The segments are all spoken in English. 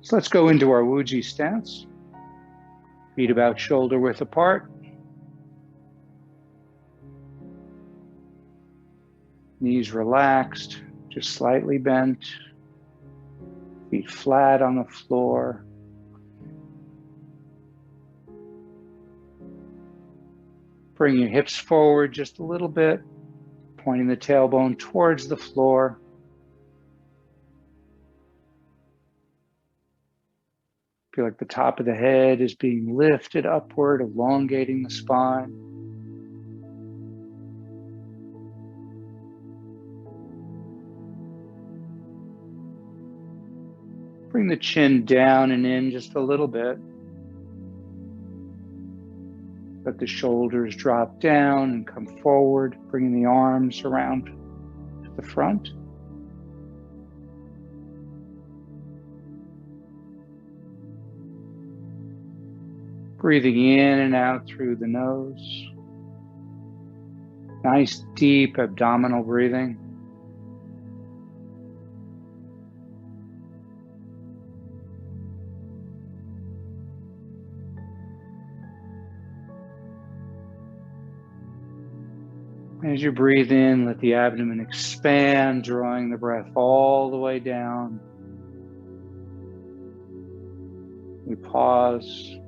So let's go into our Wuji stance. Feet about shoulder width apart. Knees relaxed, just slightly bent. Feet flat on the floor. Bring your hips forward just a little bit, pointing the tailbone towards the floor. Feel like the top of the head is being lifted upward, elongating the spine. Bring the chin down and in just a little bit. Let the shoulders drop down and come forward, bringing the arms around to the front. Breathing in and out through the nose. Nice deep abdominal breathing. As you breathe in, let the abdomen expand, drawing the breath all the way down. We pause.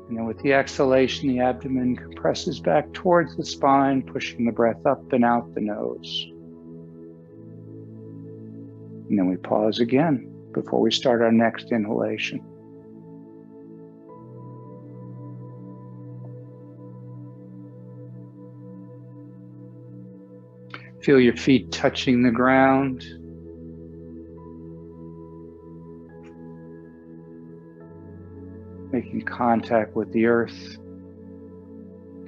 And then with the exhalation, the abdomen compresses back towards the spine, pushing the breath up and out the nose. And then we pause again before we start our next inhalation. Feel your feet touching the ground. Making contact with the earth,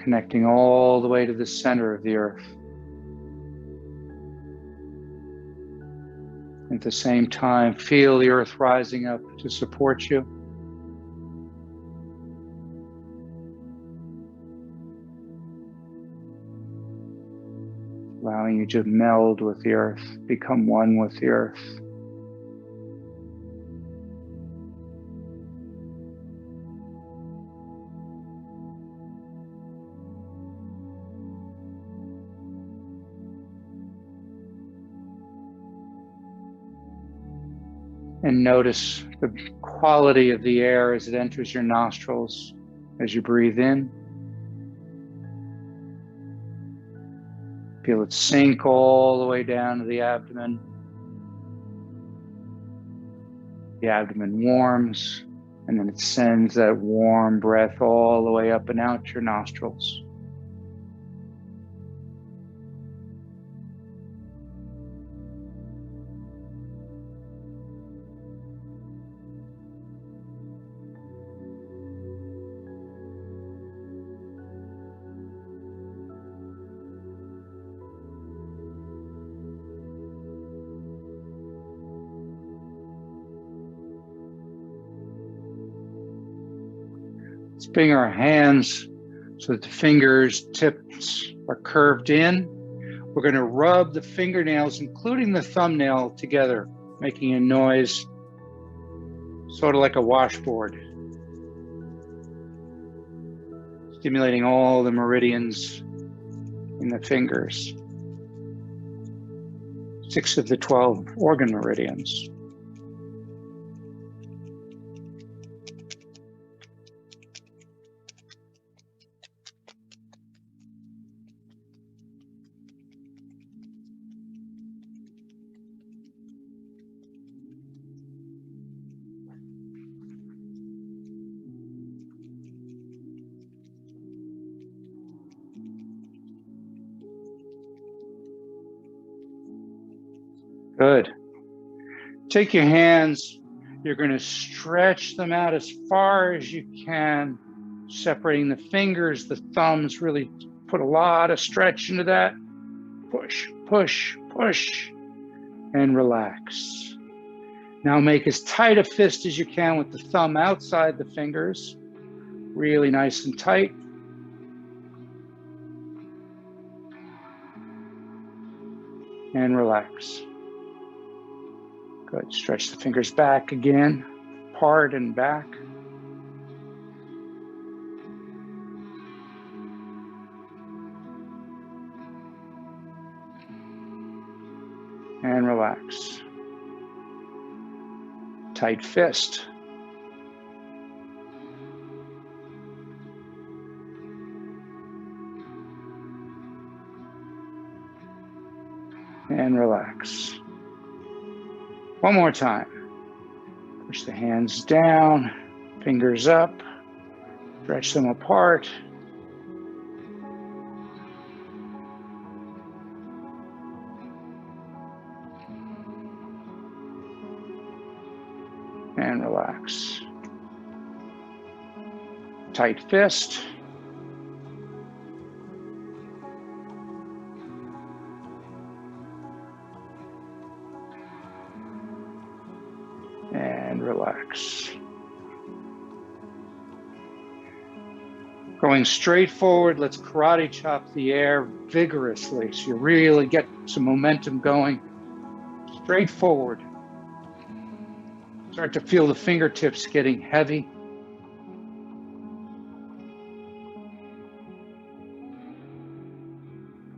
connecting all the way to the center of the earth. At the same time, feel the earth rising up to support you. Allowing you to meld with the earth, become one with the earth. And notice the quality of the air as it enters your nostrils as you breathe in. Feel it sink all the way down to the abdomen. The abdomen warms, and then it sends that warm breath all the way up and out your nostrils. Let's bring our hands so that the fingers tips are curved in. We're going to rub the fingernails, including the thumbnail, together, making a noise sort of like a washboard, stimulating all the meridians in the fingers, 6 of the 12 organ meridians. Good. Take your hands, you're going to stretch them out as far as you can, separating the fingers, the thumbs, really put a lot of stretch into that. Push, push, push, and relax. Now make as tight a fist as you can with the thumb outside the fingers, really nice and tight. And relax. Good. Stretch the fingers back again, apart and back. And relax. Tight fist. And relax. One more time. Push the hands down, fingers up, stretch them apart. And relax. Tight fist. And relax. Going straight forward, let's karate chop the air vigorously so you really get some momentum going. Straight forward. Start to feel the fingertips getting heavy.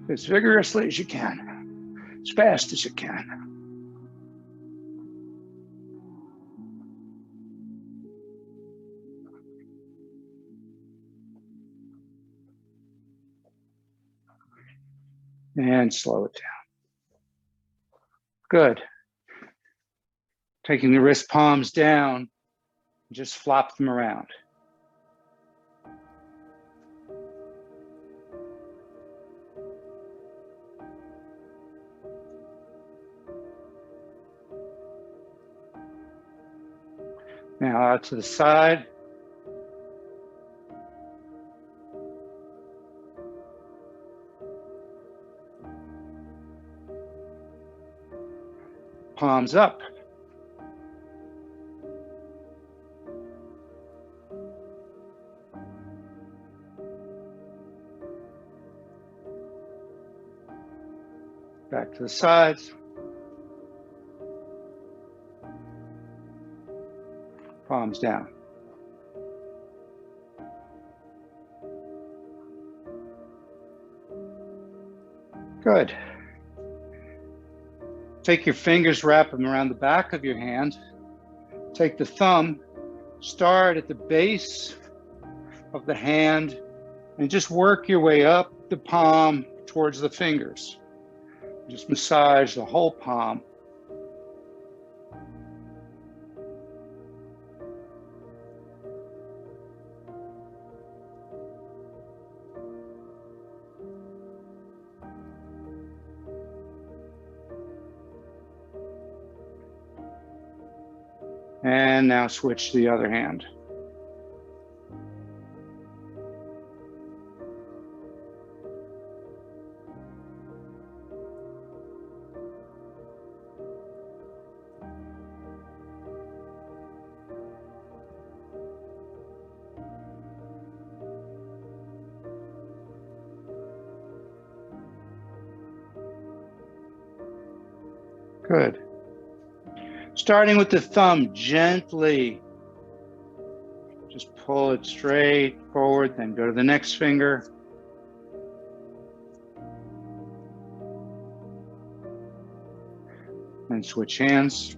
As vigorously as you can, as fast as you can. And slow it down. Good. Taking the wrist palms down, just flop them around. Now out to the side. Palms up. Back to the sides. Palms down. Good. Take your fingers, wrap them around the back of your hand. Take the thumb, start at the base of the hand, and just work your way up the palm towards the fingers. Just massage the whole palm. And now switch to the other hand. Good. Starting with the thumb, gently just pull it straight forward, then go to the next finger. And switch hands.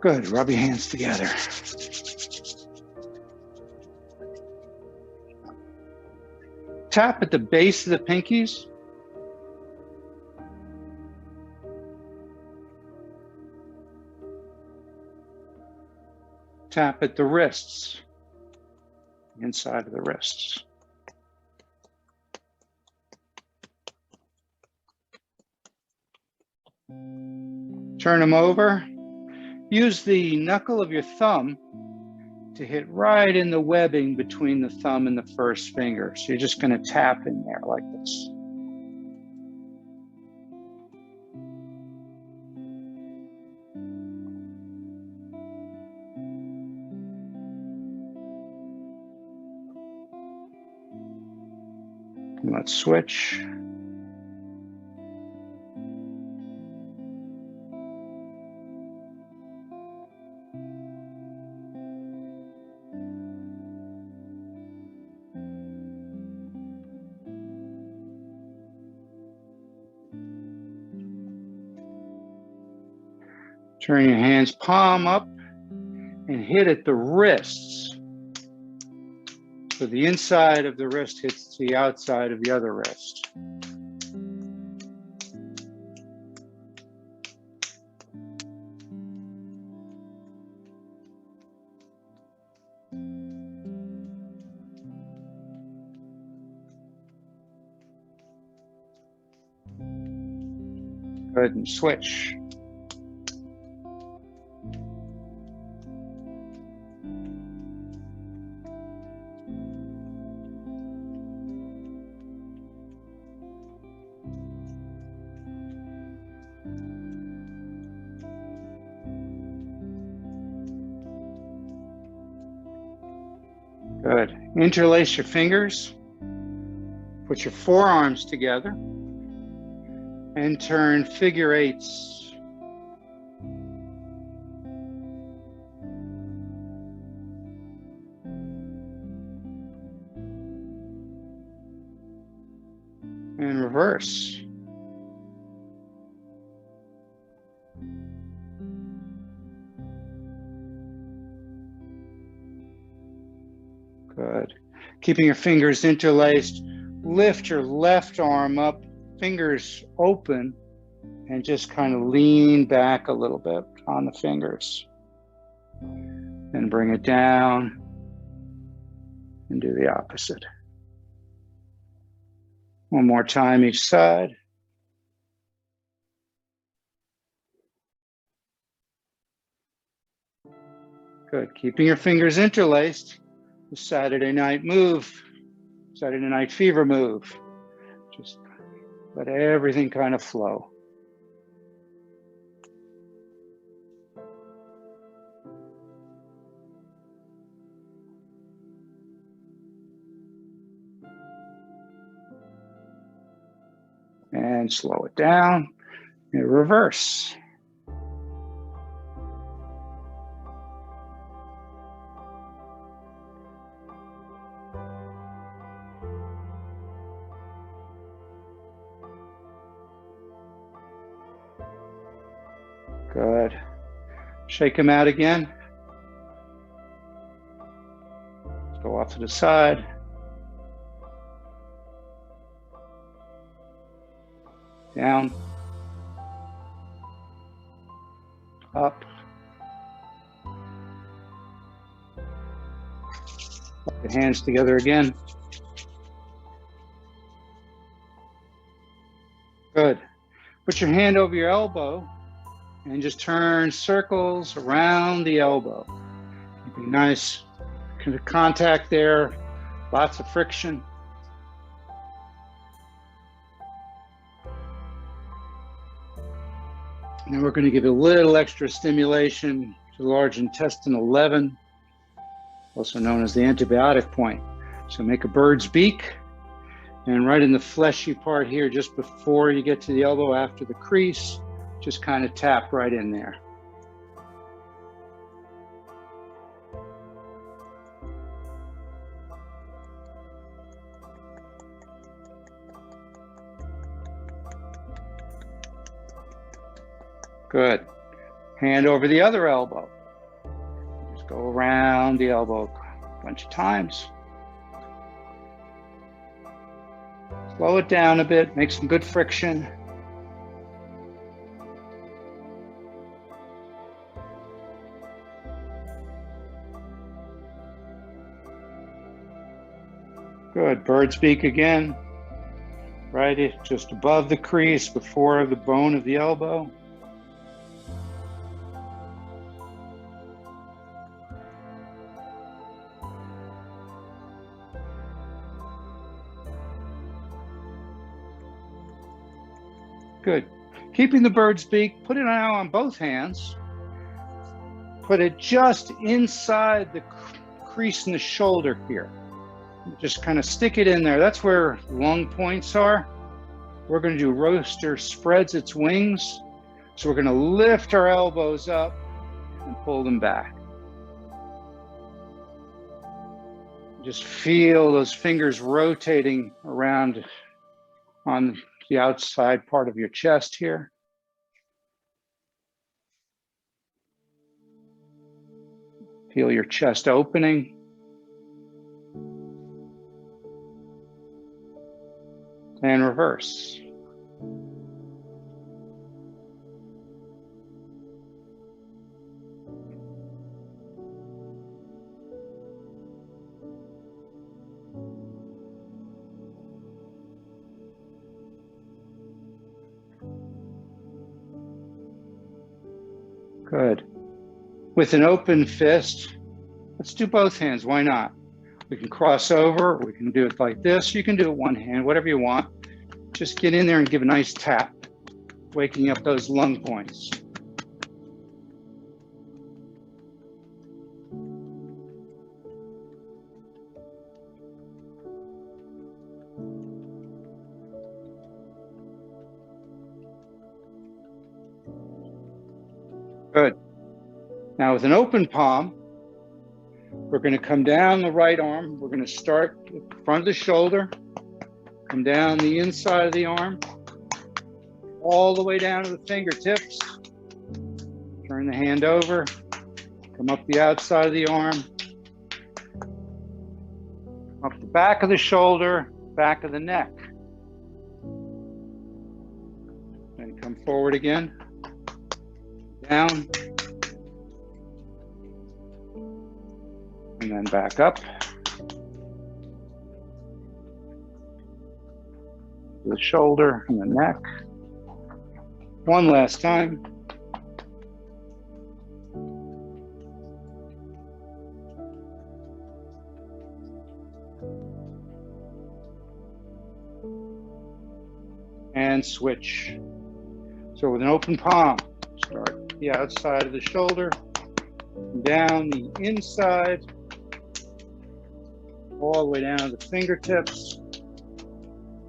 Good, rub your hands together. Tap at the base of the pinkies. Tap at the wrists, inside of the wrists. Turn them over. Use the knuckle of your thumb to hit right in the webbing between the thumb and the first finger. So you're just going to tap in there like this. Let's switch. Turn your hands palm up and hit at the wrists. So the inside of the wrist hits the outside of the other wrist. Go ahead and switch. Good. Interlace your fingers. Put your forearms together and turn figure eights. And reverse. Good. Keeping your fingers interlaced, lift your left arm up, fingers open, and just kind of lean back a little bit on the fingers. Then bring it down and do the opposite. One more time each side. Good. Keeping your fingers interlaced. The Saturday night move, Saturday night fever move. Just let everything kind of flow. And slow it down and reverse. Good. Shake them out again. Let's go off to the side. Down. Up. Put the hands together again. Good. Put your hand over your elbow and just turn circles around the elbow. Keeping nice kind of contact there, lots of friction. Now we're going to give a little extra stimulation to the large intestine 11, also known as the antibiotic point. So make a bird's beak, and right in the fleshy part here, just before you get to the elbow after the crease, just kind of tap right in there. Good. Hand over the other elbow. Just go around the elbow a bunch of times. Slow it down a bit, make some good friction. Good. Bird's beak again. Right just above the crease, before the bone of the elbow. Good. Keeping the bird's beak, put it now on both hands. Put it just inside the crease in the shoulder here. Just kind of stick it in there. That's where lung points are. We're going to do rooster spreads its wings. So we're going to lift our elbows up and pull them back. Just feel those fingers rotating around on the outside part of your chest here. Feel your chest opening. And reverse. Good. With an open fist, let's do both hands. Why not? We can cross over, we can do it like this. You can do it one hand, whatever you want. Just get in there and give a nice tap, waking up those lung points. Good. Now with an open palm, we're going to come down the right arm. We're going to start at the front of the shoulder, come down the inside of the arm, all the way down to the fingertips. Turn the hand over, come up the outside of the arm, up the back of the shoulder, back of the neck. Then come forward again, down, and then back up. The shoulder and the neck. One last time. And switch. So with an open palm, start the outside of the shoulder, down the inside, all the way down to the fingertips.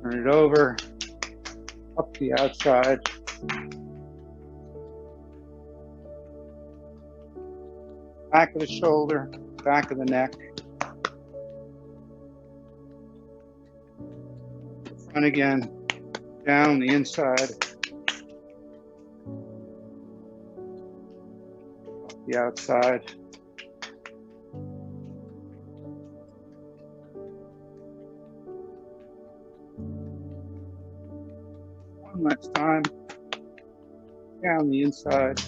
Turn it over, up the outside. Back of the shoulder, back of the neck. Front again, down the inside. Up the outside. One last time, down the inside,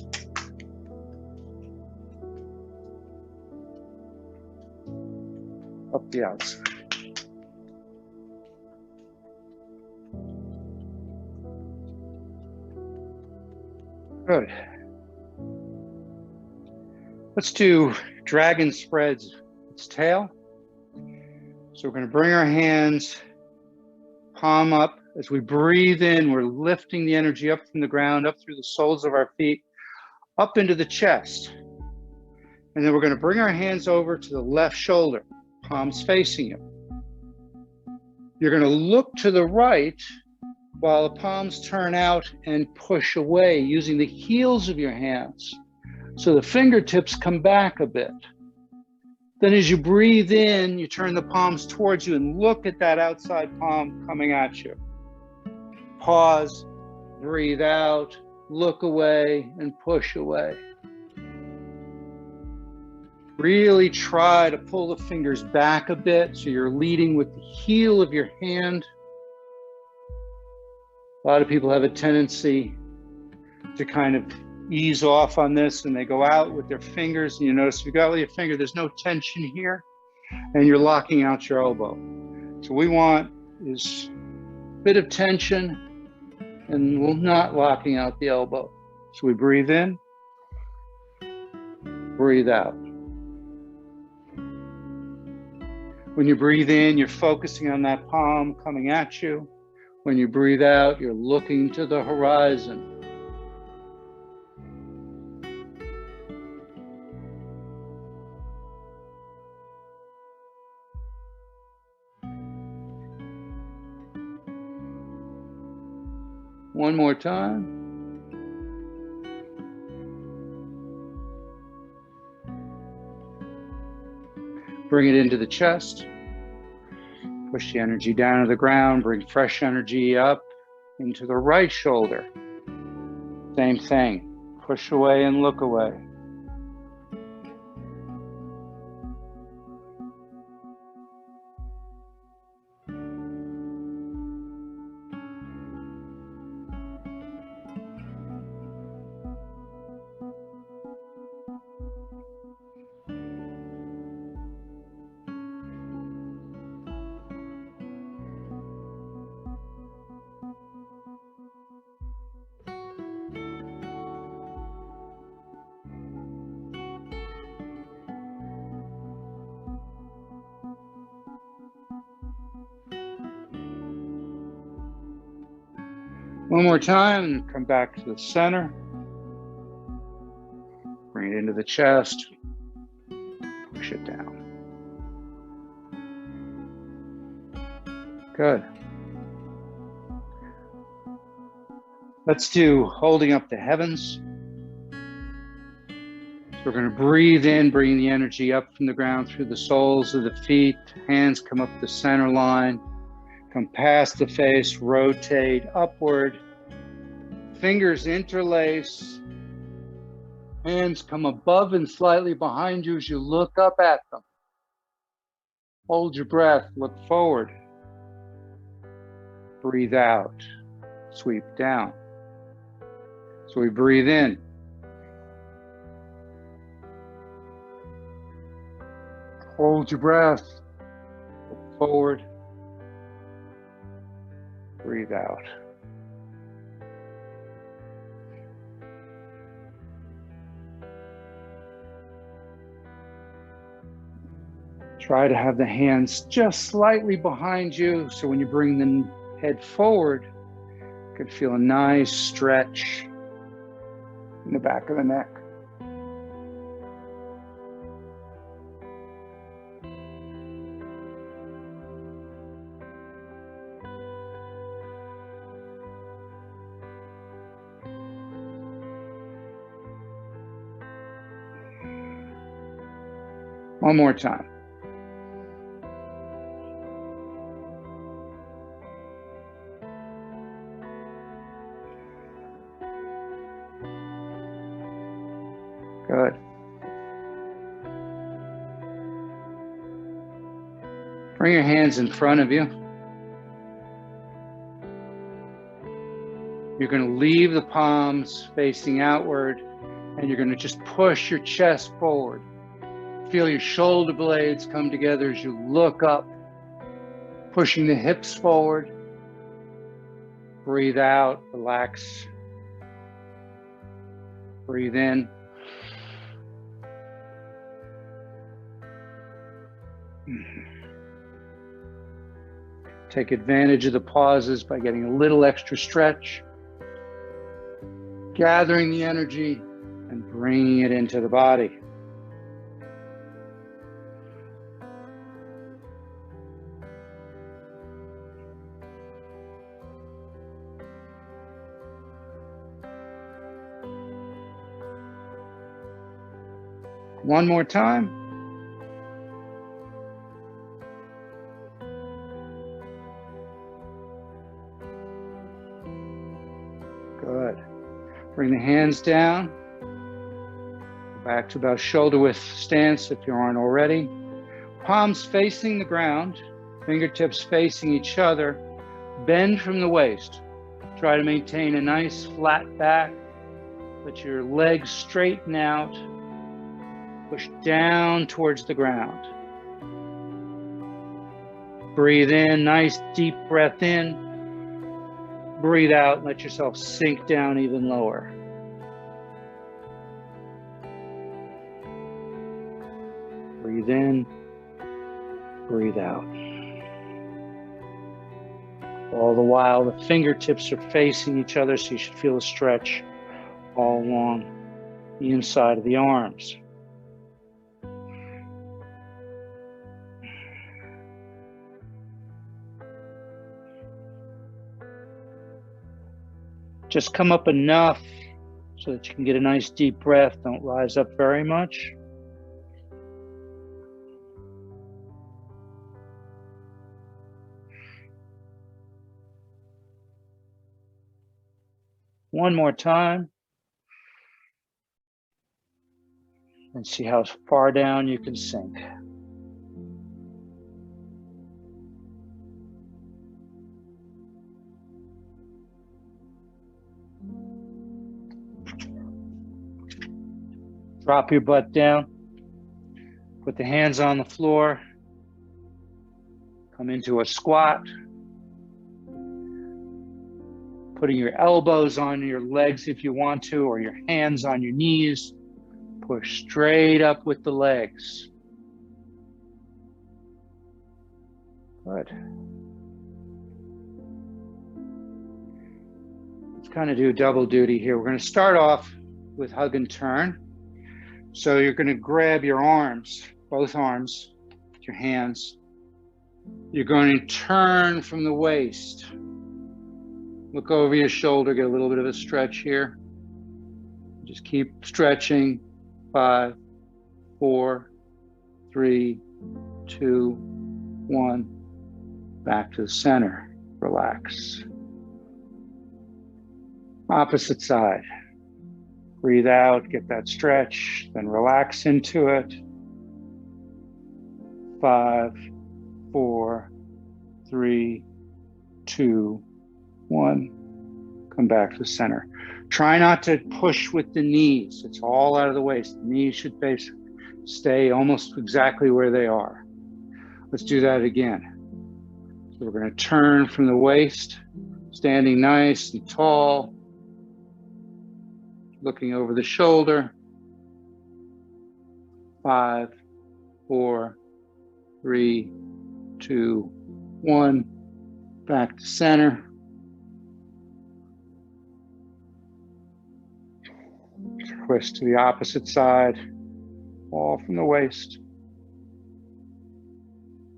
up the outside. Good. Let's do dragon spreads its tail. So we're going to bring our hands palm up. As we breathe in, we're lifting the energy up from the ground, up through the soles of our feet, up into the chest. And then we're going to bring our hands over to the left shoulder, palms facing you. You're going to look to the right while the palms turn out and push away using the heels of your hands. So the fingertips come back a bit. Then as you breathe in, you turn the palms towards you and look at that outside palm coming at you. Pause, breathe out, look away, and push away. Really try to pull the fingers back a bit so you're leading with the heel of your hand. A lot of people have a tendency to kind of ease off on this and they go out with their fingers, and you notice if you go out with your finger, there's no tension here and you're locking out your elbow. So we want is a bit of tension and we're not locking out the elbow. So we breathe in, breathe out. When you breathe in, you're focusing on that palm coming at you. When you breathe out, you're looking to the horizon. One more time. Bring it into the chest. Push the energy down to the ground. Bring fresh energy up into the right shoulder. Same thing. Push away and look away. One more time, come back to the center. Bring it into the chest. Push it down. Good. Let's do holding up the heavens. So we're going to breathe in, bring the energy up from the ground through the soles of the feet. Hands come up the center line. Come past the face, rotate upward. Fingers interlace. Hands come above and slightly behind you as you look up at them. Hold your breath, look forward. Breathe out, sweep down. So we breathe in. Hold your breath, look forward. Breathe out. Try to have the hands just slightly behind you, so when you bring the head forward, you could feel a nice stretch in the back of the neck. One more time. Good. Bring your hands in front of you. You're going to leave the palms facing outward, and you're going to just push your chest forward. Feel your shoulder blades come together as you look up, pushing the hips forward. Breathe out, relax. Breathe in. Take advantage of the pauses by getting a little extra stretch, gathering the energy and bringing it into the body. One more time. Good. Bring the hands down. Back to about shoulder width stance if you aren't already. Palms facing the ground, fingertips facing each other. Bend from the waist. Try to maintain a nice flat back. Let your legs straighten out. Push down towards the ground. Breathe in, nice deep breath in. Breathe out and let yourself sink down even lower. Breathe in, breathe out. All the while, the fingertips are facing each other, so you should feel a stretch all along the inside of the arms. Just come up enough so that you can get a nice deep breath. Don't rise up very much. One more time. And see how far down you can sink. Drop your butt down. Put the hands on the floor. Come into a squat. Putting your elbows on your legs if you want to, or your hands on your knees. Push straight up with the legs. Good. Let's kind of do double duty here. We're going to start off with hug and turn. So you're going to grab your arms, both arms, your hands. You're going to turn from the waist. Look over your shoulder, get a little bit of a stretch here. Just keep stretching. 5, 4, 3, 2, 1. Back to the center. Relax. Opposite side. Breathe out, get that stretch, then relax into it. 5, 4, 3, 2, 1. Come back to the center. Try not to push with the knees. It's all out of the waist. The knees should stay almost exactly where they are. Let's do that again. So we're going to turn from the waist, standing nice and tall. Looking over the shoulder. 5, 4, 3, 2, 1. Back to center. Twist to the opposite side. All from the waist. You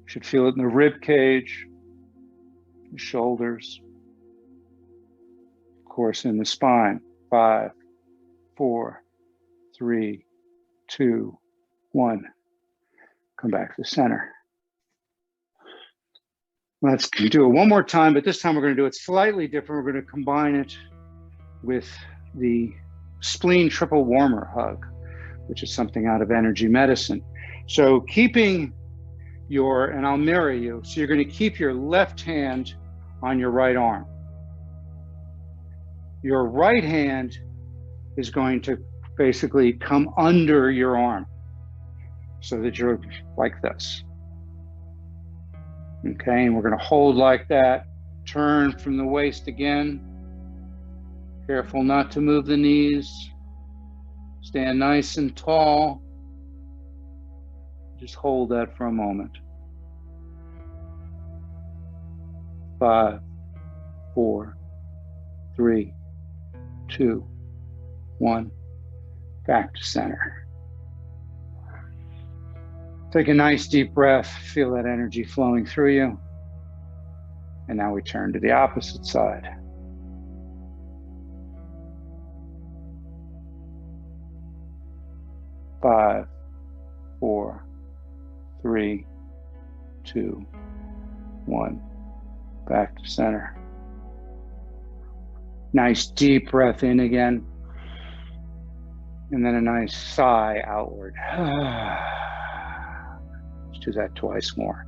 should feel it in the rib cage, the shoulders, of course in the spine. 5, 4, 3, 2, 1. Come back to the center. Let's do it one more time, but this time we're going to do it slightly different. We're going to combine it with the spleen triple warmer hug, which is something out of energy medicine. So keeping and I'll mirror you. So you're going to keep your left hand on your right arm. Your right hand is going to basically come under your arm so that you're like this. Okay, and we're going to hold like that. Turn from the waist again. Careful not to move the knees. Stand nice and tall. Just hold that for a moment. 5, 4, 3, 2, 1. Back to center. Take a nice deep breath. Feel that energy flowing through you. And now we turn to the opposite side. Five, 4, 3, 2, 1. Back to center. Nice deep breath in again. And then a nice sigh outward. Let's do that twice more.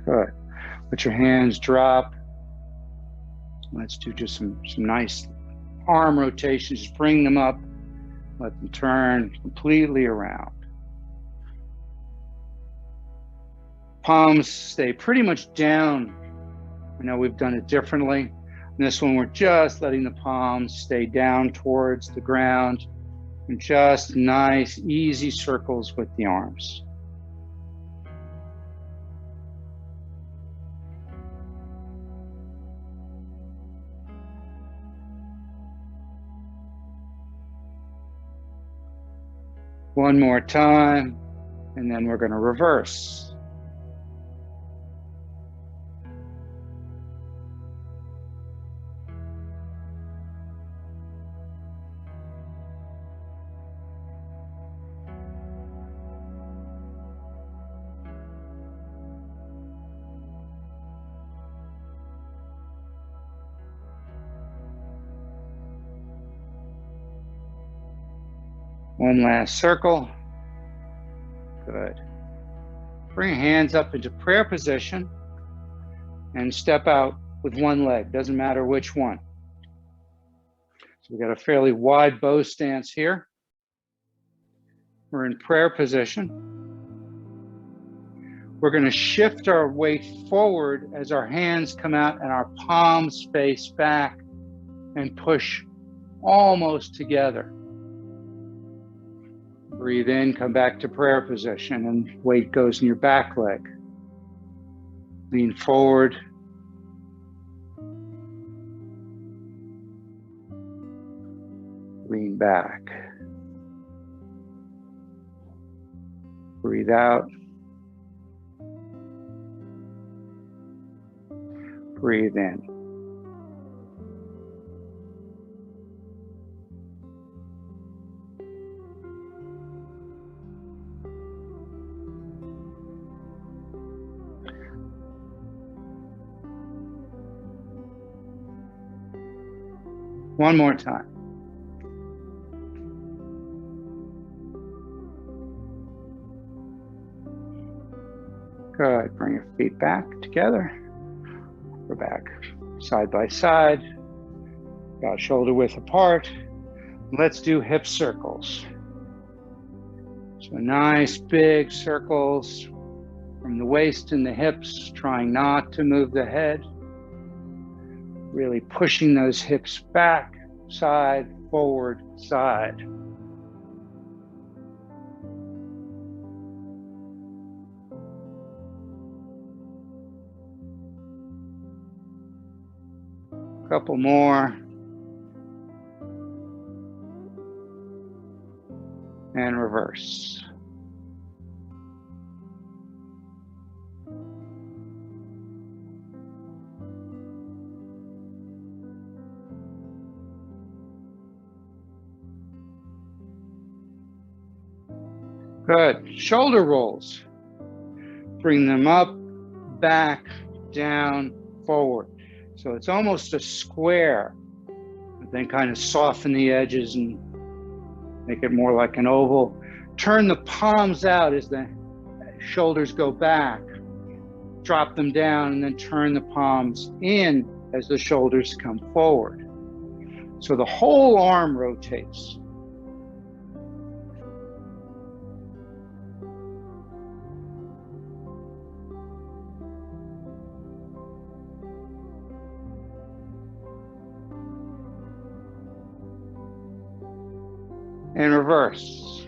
Good. Let your hands drop. Let's do just some nice arm rotations. Just bring them up. Let them turn completely around. Palms stay pretty much down. I know we've done it differently. In this one, we're just letting the palms stay down towards the ground and just nice, easy circles with the arms. One more time, and then we're going to reverse. One last circle. Good. Bring your hands up into prayer position and step out with one leg. Doesn't matter which one. So we've got a fairly wide bow stance here. We're in prayer position. We're going to shift our weight forward as our hands come out and our palms face back and push almost together. Breathe in, come back to prayer position, and weight goes in your back leg. Lean forward. Lean back. Breathe out. Breathe in. One more time. Good. Bring your feet back together. We're back side by side, about shoulder width apart. Let's do hip circles. So nice big circles from the waist and the hips, trying not to move the head. Really pushing those hips back, side, forward, side. Couple more. And reverse. Good. Shoulder rolls. Bring them up, back, down, forward. So it's almost a square, but then kind of soften the edges and make it more like an oval. Turn the palms out as the shoulders go back. Drop them down and then turn the palms in as the shoulders come forward. So the whole arm rotates. And reverse.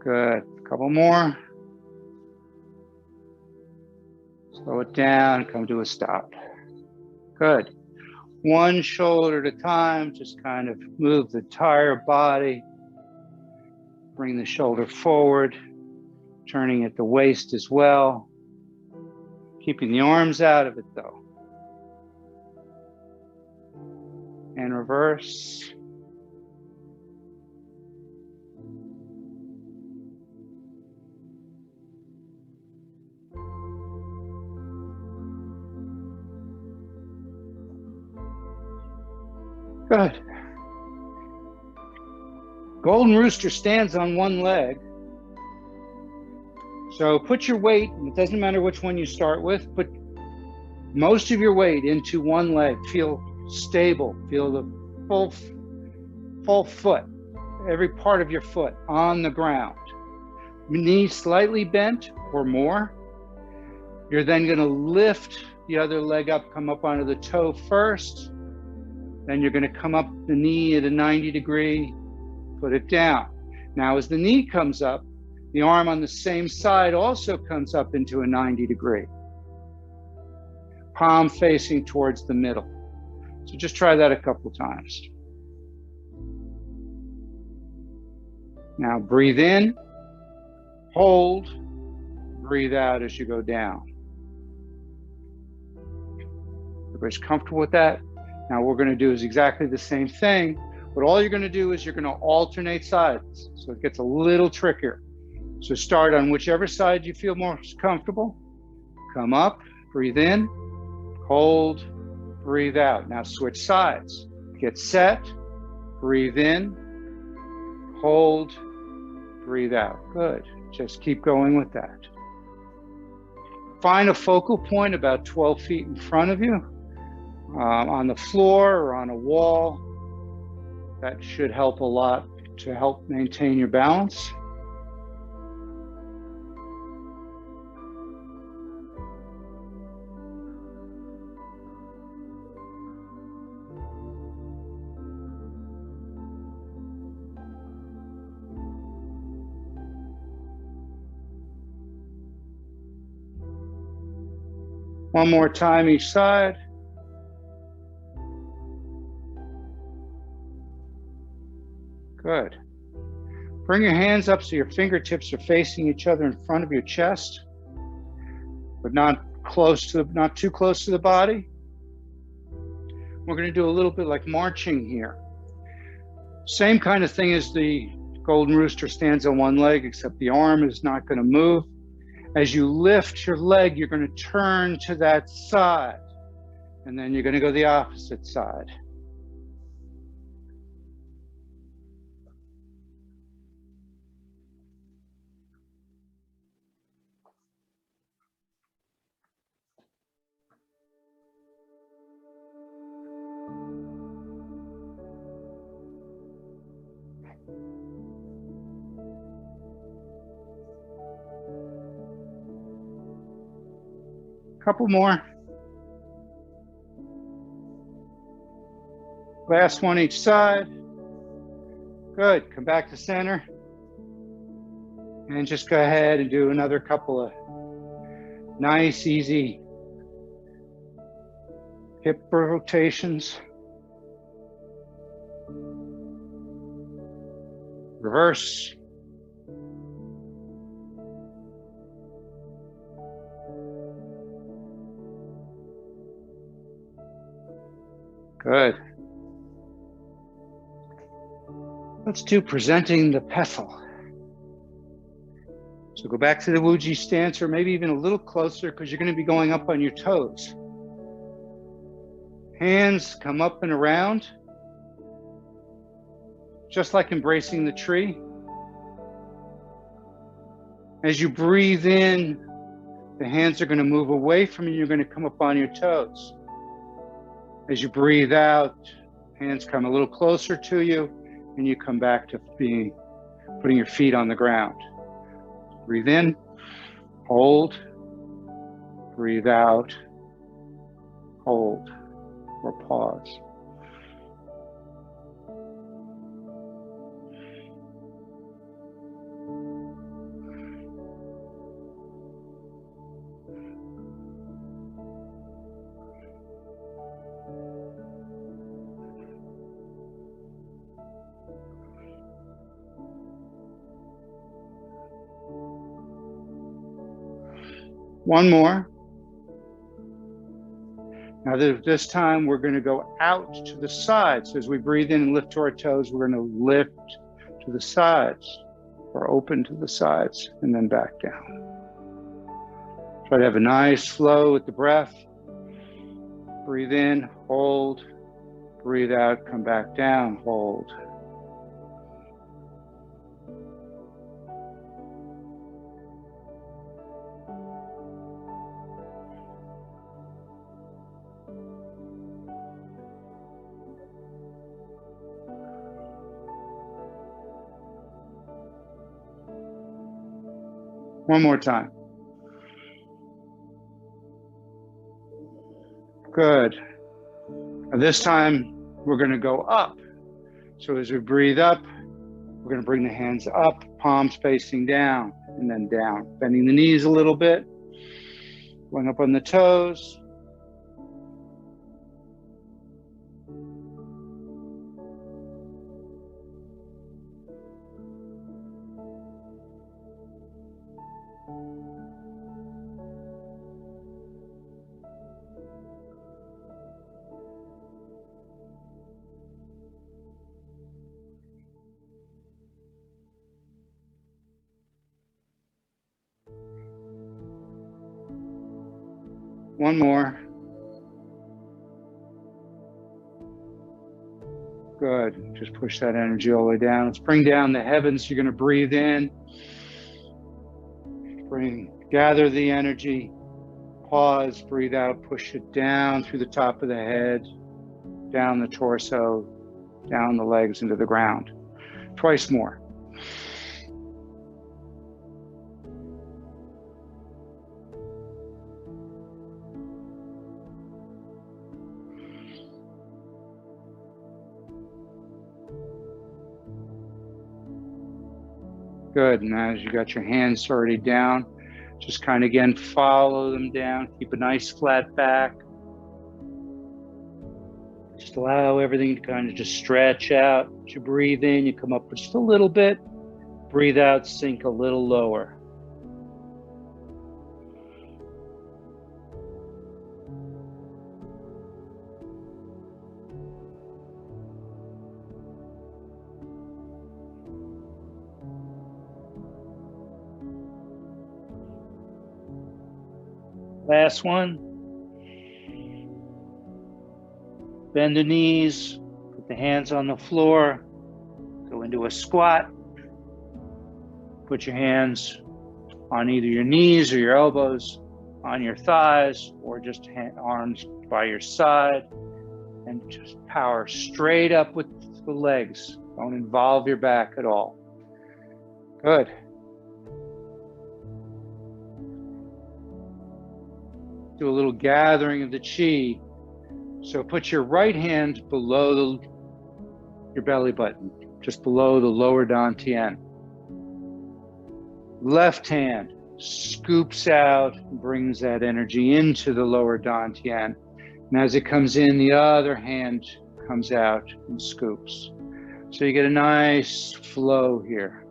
Good. Couple more. Slow it down, come to a stop. Good. One shoulder at a time, just kind of move the entire body. Bring the shoulder forward, turning at the waist as well. Keeping the arms out of it though. And reverse. Good. Golden Rooster stands on one leg. So put your weight, it doesn't matter which one you start with, put most of your weight into one leg. Feel stable, feel the full foot, every part of your foot on the ground. Knee slightly bent or more. You're then going to lift the other leg up, come up onto the toe first. Then you're going to come up the knee at a 90 degree, put it down. Now, as the knee comes up, the arm on the same side also comes up into a 90 degree. Palm facing towards the middle. So just try that a couple times. Now breathe in, hold, breathe out as you go down. Everybody's comfortable with that? Now what we're going to do is exactly the same thing, but all you're going to do is you're going to alternate sides. So it gets a little trickier. So start on whichever side you feel most comfortable. Come up, breathe in, hold, breathe out. Now switch sides. Get set, breathe in, hold, breathe out. Good. Just keep going with that. Find a focal point about 12 feet in front of you, on the floor or on a wall. That should help a lot to help maintain your balance. One more time each side. Good. Bring your hands up so your fingertips are facing each other in front of your chest, but not too close to the body. We're going to do a little bit like marching here. Same kind of thing as the golden rooster stands on one leg, except the arm is not going to move. As you lift your leg, you're going to turn to that side, and then you're going to go the opposite side. Couple more. Last one each side. Good. Come back to center. And just go ahead and do another couple of nice, easy hip rotations. Reverse. Good. Let's do presenting the pestle. So go back to the Wuji stance, or maybe even a little closer, because you're going to be going up on your toes. Hands come up and around, just like embracing the tree. As you breathe in, the hands are going to move away from you. You're going to come up on your toes. As you breathe out, hands come a little closer to you, and you come back to putting your feet on the ground. Breathe in, hold, breathe out, hold, or pause. One more. Now this time we're going to go out to the sides. So as we breathe in and lift to our toes, we're going to lift to the sides, or open to the sides, and then back down. Try to have a nice flow with the breath. Breathe in, hold, breathe out, come back down, hold. One more time. Good. This time, we're going to go up. So as we breathe up, we're going to bring the hands up, palms facing down, and then down. Bending the knees a little bit, going up on the toes. One more. Good. Just push that energy all the way down. Let's bring down the heavens. You're going to breathe in. Gather the energy. Pause, breathe out, push it down through the top of the head, down the torso, down the legs into the ground. Twice more. Good. Now as you got your hands already down, just kind of again follow them down. Keep a nice flat back. Just allow everything to kind of just stretch out. As you breathe in, you come up just a little bit. Breathe out, sink a little lower. Last one. Bend the knees, put the hands on the floor, go into a squat. Put your hands on either your knees or your elbows, on your thighs, or just arms by your side, and just power straight up with the legs. Don't involve your back at all. Good. Do a little gathering of the chi. So put your right hand below your belly button, just below the lower dantian. Left hand scoops out and brings that energy into the lower dantian. And as it comes in, the other hand comes out and scoops. So you get a nice flow here.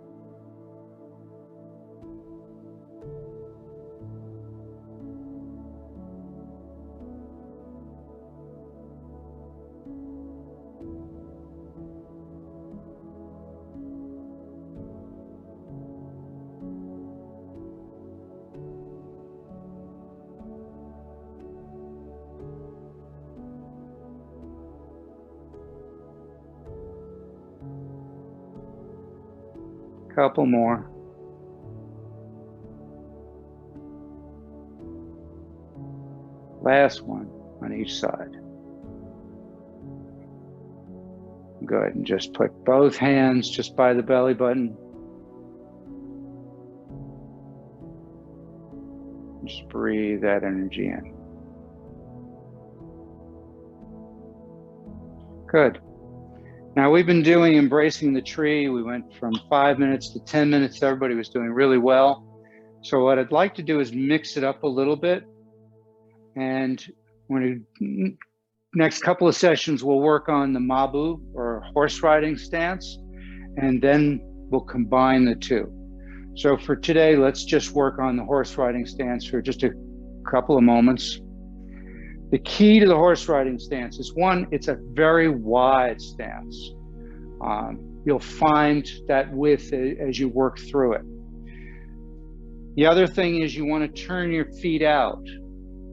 Couple more. Last one on each side. Good, and just put both hands just by the belly button. Just breathe that energy in. Good. Now we've been doing embracing the tree. We went from 5 minutes to 10 minutes. Everybody was doing really well. So what I'd like to do is mix it up a little bit. And next couple of sessions, we'll work on the mabu or horse riding stance, and then we'll combine the two. So for today, let's just work on the horse riding stance for just a couple of moments. The key to the horse riding stance is, one, it's a very wide stance. You'll find that width as you work through it. The other thing is you want to turn your feet out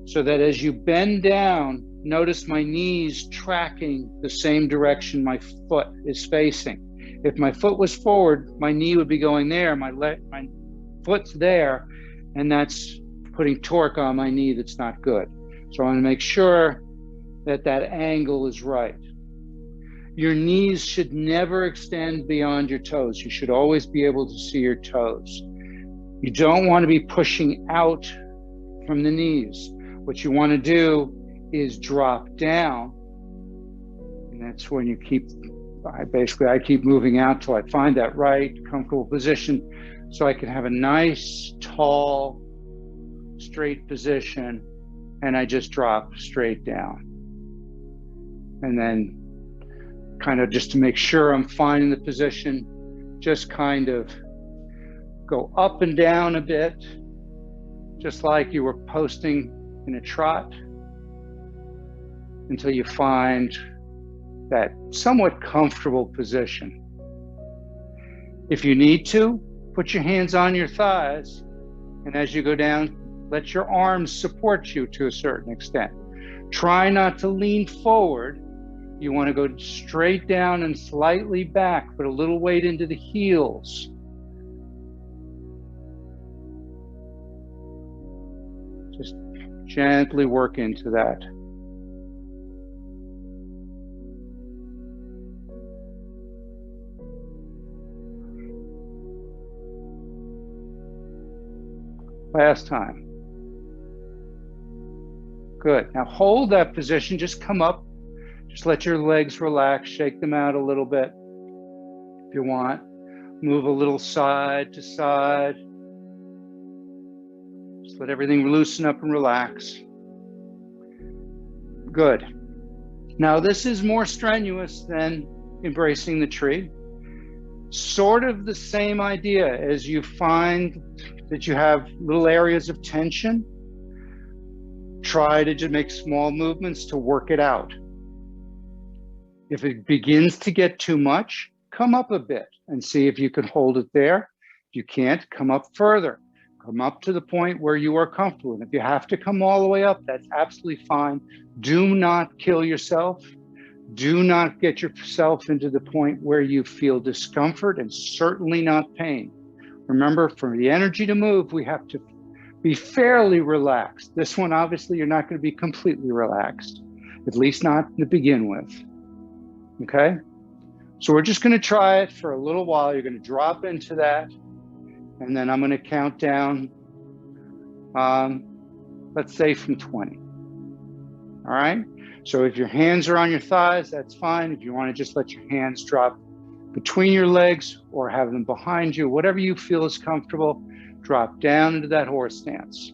so that as you bend down, notice my knees tracking the same direction my foot is facing. If my foot was forward, my knee would be going there, my foot's there, and that's putting torque on my knee that's not good. So I want to make sure that that angle is right. Your knees should never extend beyond your toes. You should always be able to see your toes. You don't want to be pushing out from the knees. What you want to do is drop down And that's when you keep, I keep moving out till I find that right comfortable position so I can have a nice, tall, straight position, and I just drop straight down. And then kind of just to make sure I'm finding the position, just kind of go up and down a bit, just like you were posting in a trot, until you find that somewhat comfortable position. If you need to, put your hands on your thighs, and as you go down, let your arms support you to a certain extent. Try not to lean forward. You want to go straight down and slightly back, put a little weight into the heels. Just gently work into that. Last time. Good. Now hold that position. Just come up. Just let your legs relax. Shake them out a little bit if you want. Move a little side to side. Just let everything loosen up and relax. Good. Now this is more strenuous than embracing the tree. Sort of the same idea as you find that you have little areas of tension. Try to just make small movements to work it out. If it begins to get too much, come up a bit and see if you can hold it there. If you can't, come up further. Come up to the point where you are comfortable. And if you have to come all the way up, that's absolutely fine. Do not kill yourself. Do not get yourself into the point where you feel discomfort and certainly not pain. Remember, for the energy to move, we have to be fairly relaxed. This one, obviously, you're not going to be completely relaxed, at least not to begin with. Okay? So we're just going to try it for a little while. You're going to drop into that, and then I'm going to count down, let's say from 20. All right? So if your hands are on your thighs, that's fine. If you want to just let your hands drop between your legs or have them behind you, whatever you feel is comfortable, drop down into that horse stance.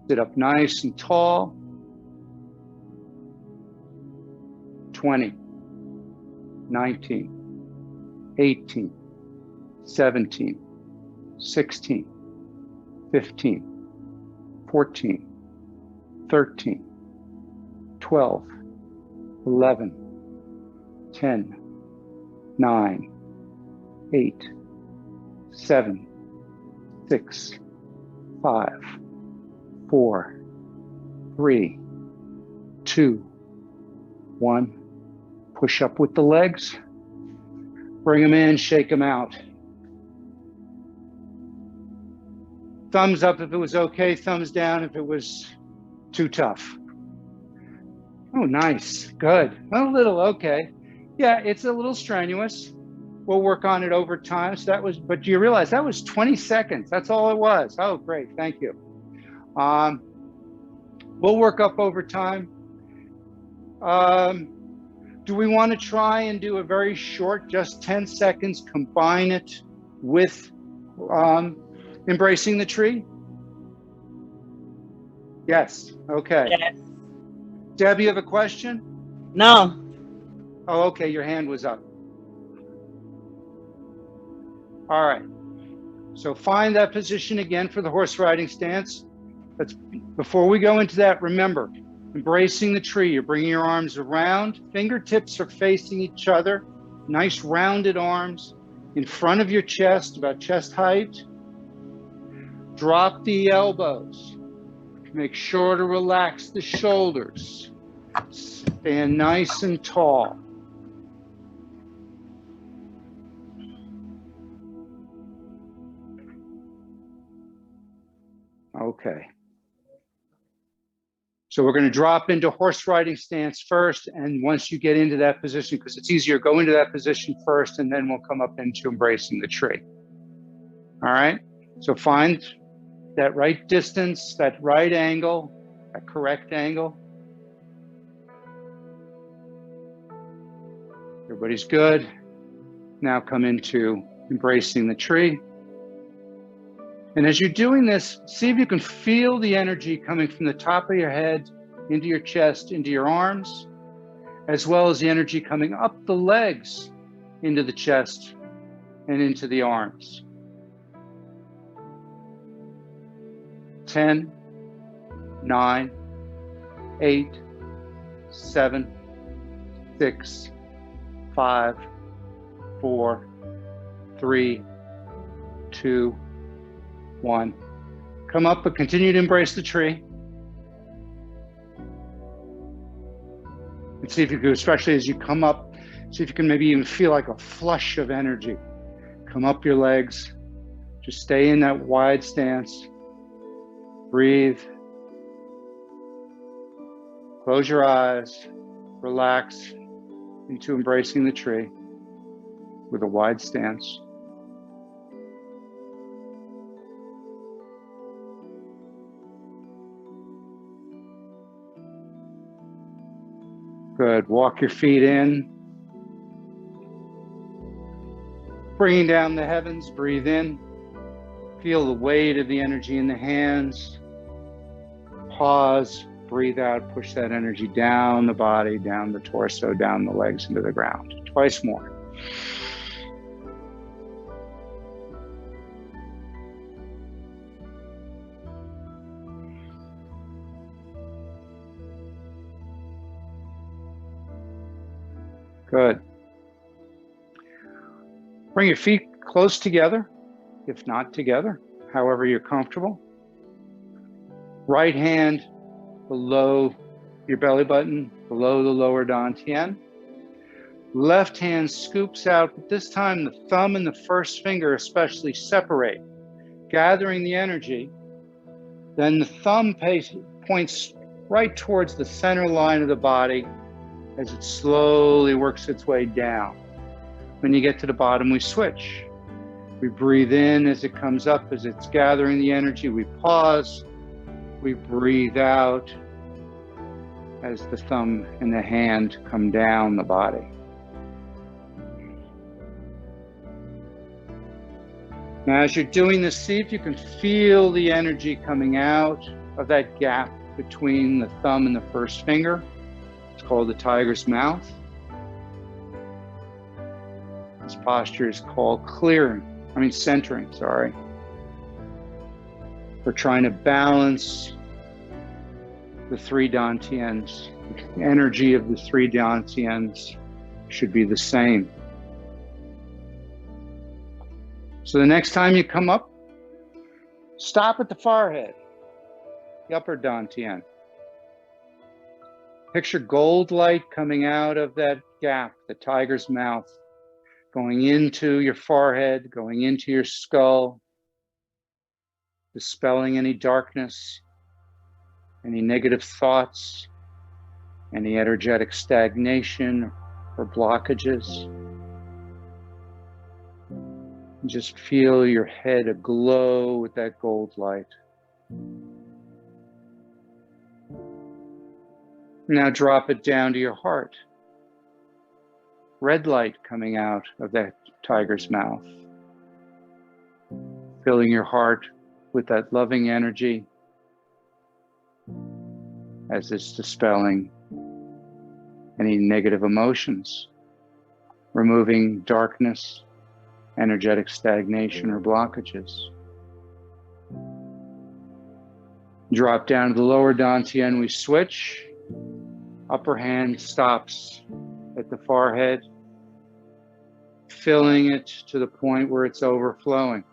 Sit up nice and tall. 20, 19, 18, 17, 16, 15, 14, 13, 12, 11, 10, 9, 8, 7, 6, 5, 4, 3, 2, 1. Push up with the legs. Bring them in, shake them out. Thumbs up if it was okay, thumbs down if it was too tough. Oh, nice, good. A little, okay. Yeah, it's a little strenuous. We'll work on it over time. So that was, but you realize that was 20 seconds. That's all it was. Oh, great, thank you. We'll work up over time. Do we want to try and do a very short, just 10 seconds, combine it with embracing the tree? Yes, okay. Yes. Deb, you have a question? No. Oh, okay, your hand was up. All right, so find that position again for the horse riding stance. Before we go into that, remember, embracing the tree, you're bringing your arms around, fingertips are facing each other, nice rounded arms in front of your chest, about chest height. Drop the elbows. Make sure to relax the shoulders. Stand nice and tall. Okay. So we're going to drop into horse riding stance first, and once you get into that position, because it's easier, go into that position first, and then we'll come up into embracing the tree. All right? So find that right distance, that right angle, that correct angle. Everybody's good. Now come into embracing the tree. And as you're doing this, see if you can feel the energy coming from the top of your head into your chest, into your arms, as well as the energy coming up the legs into the chest and into the arms. 10, 9, 8, 7, 6, 5, 4, 3, 2, 1. Come up, but continue to embrace the tree. And see if you can, especially as you come up, see if you can maybe even feel like a flush of energy. Come up your legs. Just stay in that wide stance. Breathe. Close your eyes. Relax into embracing the tree with a wide stance. Good. Walk your feet in. Bringing down the heavens, breathe in. Feel the weight of the energy in the hands. Pause, breathe out, push that energy down the body, down the torso, down the legs into the ground. Twice more. Good. Bring your feet close together, if not together, however you're comfortable. Right hand below your belly button, below the lower dantian. Left hand scoops out, but this time the thumb and the first finger especially separate, gathering the energy. Then the thumb points right towards the center line of the body as it slowly works its way down. When you get to the bottom, we switch. We breathe in as it comes up, as it's gathering the energy. We pause. We breathe out as the thumb and the hand come down the body. Now, as you're doing this, see if you can feel the energy coming out of that gap between the thumb and the first finger. It's called the tiger's mouth. This posture is called centering, sorry. We're trying to balance the three dantians. The energy of the three dantians should be the same. So the next time you come up, stop at the forehead, the upper dantian. Picture gold light coming out of that gap, the tiger's mouth, going into your forehead, going into your skull, dispelling any darkness, any negative thoughts, any energetic stagnation or blockages. Just feel your head aglow with that gold light. Now drop it down to your heart. Red light coming out of that tiger's mouth. Filling your heart with that loving energy as it's dispelling any negative emotions, removing darkness, energetic stagnation or blockages. Drop down to the lower dantian, we switch. Upper hand stops at the forehead, filling it to the point where it's overflowing.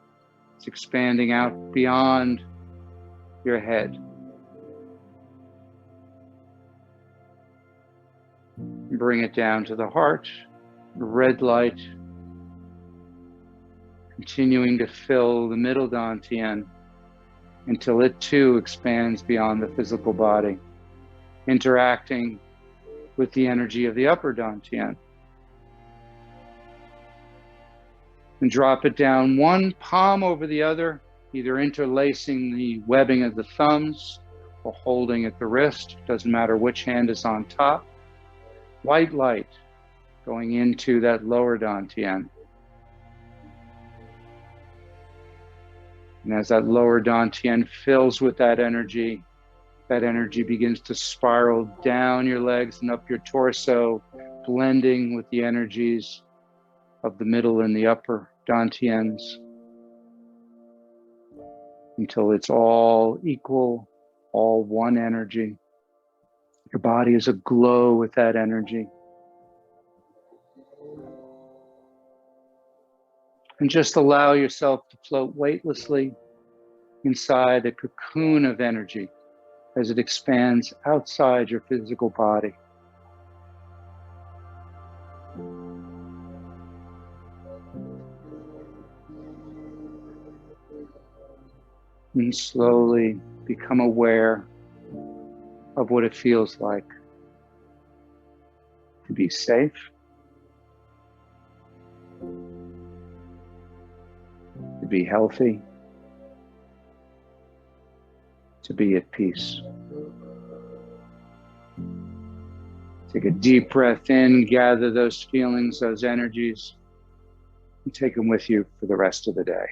It's expanding out beyond your head. Bring it down to the heart, red light, continuing to fill the middle dantian until it too expands beyond the physical body, interacting with the energy of the upper dantian. And drop it down one palm over the other, either interlacing the webbing of the thumbs or holding at the wrist. Doesn't matter which hand is on top. White light going into that lower dantian. And as that lower dantian fills with that energy begins to spiral down your legs and up your torso, blending with the energies of the middle and the upper dantians until it's all equal, all one energy. Your body is aglow with that energy. And just allow yourself to float weightlessly inside a cocoon of energy as it expands outside your physical body. And slowly become aware of what it feels like to be safe, to be healthy, to be at peace. Take a deep breath in, gather those feelings, those energies, and take them with you for the rest of the day.